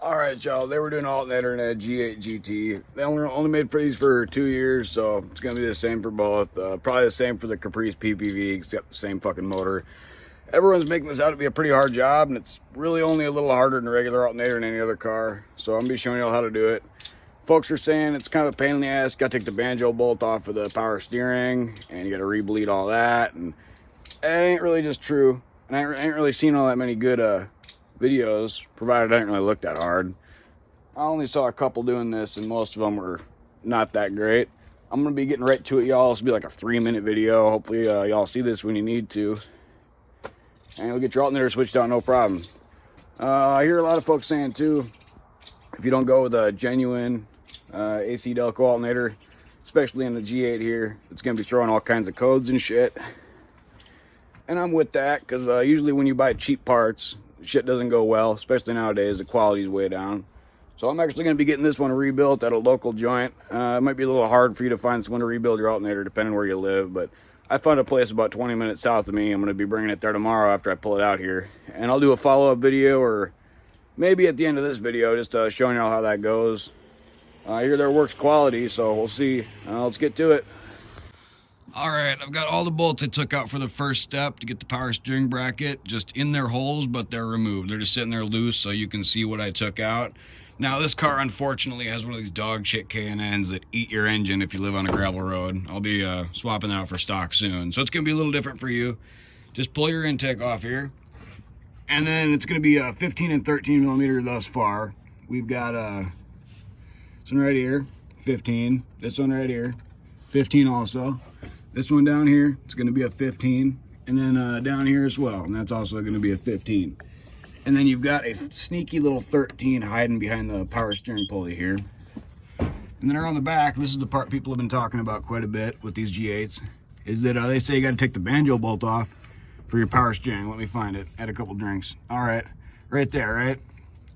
Alright, y'all, they were doing Alternator and a G8 GT. They only made these for 2 years, so it's going to be the same for both. Probably the same for the Caprice PPV, except the same fucking motor. Everyone's making this out to be a pretty hard job, and it's really only a little harder than a regular Alternator in any other car. So I'm going to be showing y'all how to do it. Folks are saying it's kind of a pain in the ass. Got to take the banjo bolt off of the power steering, and you got to re-bleed all that. And it ain't really just true. And I ain't really seen all that many good videos, provided I didn't really look that hard. I only saw a couple doing this, and most of them were not that great. I'm going to be getting right to it, y'all. This will be like a 3-minute video. Hopefully y'all see this when you need to. And you'll get your alternator switched out, no problem. I hear a lot of folks saying, too, if you don't go with a genuine AC Delco alternator, especially in the G8 here, it's going to be throwing all kinds of codes and shit. And I'm with that, because usually when you buy cheap parts, shit doesn't go well, especially nowadays. The quality's way down. So I'm actually going to be getting this one rebuilt at a local joint. It might be a little hard for you to find someone to rebuild your alternator, depending where you live, but I found a place about 20 minutes south of me. I'm going to be bringing it there tomorrow after I pull it out here. And I'll do a follow-up video, or maybe at the end of this video, just showing y'all how that goes. I hear their work's quality, so we'll see. Let's get to it. Alright, I've got all the bolts I took out for the first step to get the power steering bracket just in their holes, but they're removed. They're just sitting there loose so you can see what I took out. Now, this car unfortunately has one of these dog shit K&Ns that eat your engine if you live on a gravel road. I'll be swapping that out for stock soon. So it's going to be a little different for you. Just pull your intake off here. And then it's going to be 15 and 13 millimeter thus far. We've got this one right here, 15. This one right here, 15 also. This one down here, it's going to be a 15. And then down here as well, and that's also going to be a 15. And then you've got a sneaky little 13 hiding behind the power steering pulley here. And then around the back, this is the part people have been talking about quite a bit with these G8s, is that they say you got to take the banjo bolt off for your power steering. Let me find it. Add a couple drinks. All right, right there, right?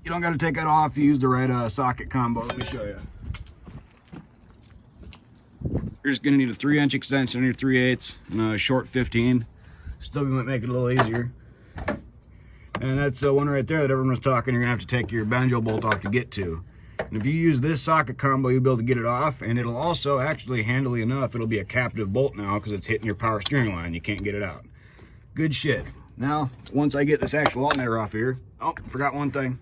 You don't got to take that off. You use the right socket combo. Let me show you. You're just going to need a 3-inch extension on your 3/8 and a short 15. Still might make it a little easier. And that's the one right there that everyone was talking you're going to have to take your banjo bolt off to get to. And if you use this socket combo, you'll be able to get it off. And it'll also, actually, handily enough, it'll be a captive bolt now because it's hitting your power steering line. You can't get it out. Good shit. Now, once I get this actual alternator off here, oh, forgot one thing.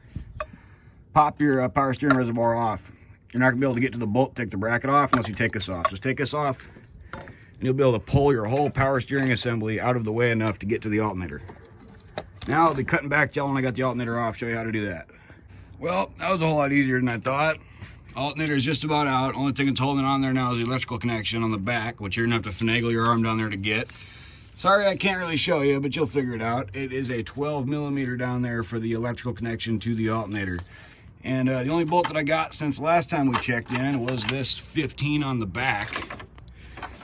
Pop your power steering reservoir off. You're not going to be able to get to the bolt, take the bracket off unless you take this off. Just take this off, and you'll be able to pull your whole power steering assembly out of the way enough to get to the alternator. Now I'll be cutting back to y'all when I got the alternator off, show you how to do that. Well, that was a whole lot easier than I thought. Alternator is just about out. Only thing that's holding on there now is the electrical connection on the back, which you're going to have to finagle your arm down there to get. Sorry I can't really show you, but you'll figure it out. It is a 12 millimeter down there for the electrical connection to the alternator. And the only bolt that I got since last time we checked in was this 15 on the back,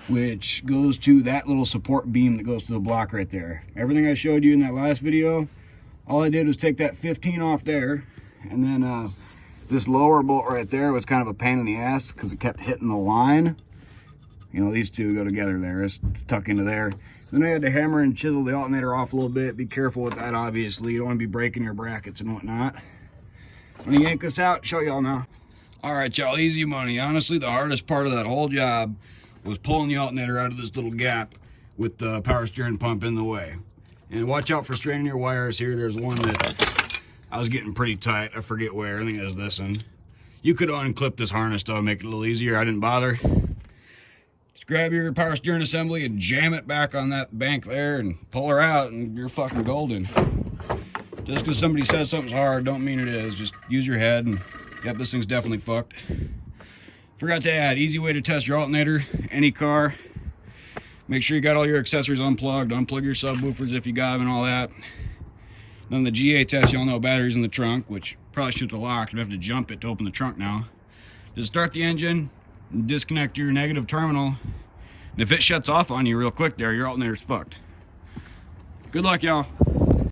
which goes to that little support beam that goes to the block right there. Everything I showed you in that last video, all I did was take that 15 off there, and then this lower bolt right there was kind of a pain in the ass because it kept hitting the line. You know, these two go together there. It's tuck into there. Then I had to hammer and chisel the alternator off a little bit. Be careful with that, obviously. You don't want to be breaking your brackets and whatnot. When you yank this out, show y'all now. All right, y'all, easy money. Honestly, the hardest part of that whole job was pulling the alternator out of this little gap with the power steering pump in the way. And watch out for straining your wires here. There's one that I was getting pretty tight. I forget where. I think it was this one. You could unclip this harness though, make it a little easier. I didn't bother. Just grab your power steering assembly and jam it back on that bank there and pull her out, and you're fucking golden. Just because somebody says something's hard, don't mean it is. Just use your head, and yep, this thing's definitely fucked. Forgot to add, easy way to test your alternator, any car. Make sure you got all your accessories unplugged. Unplug your subwoofers if you got them and all that. Then the G8 test, y'all know batteries in the trunk, which probably should have locked. You have to jump it to open the trunk now. Just start the engine and disconnect your negative terminal. And if it shuts off on you real quick there, your alternator's fucked. Good luck, y'all.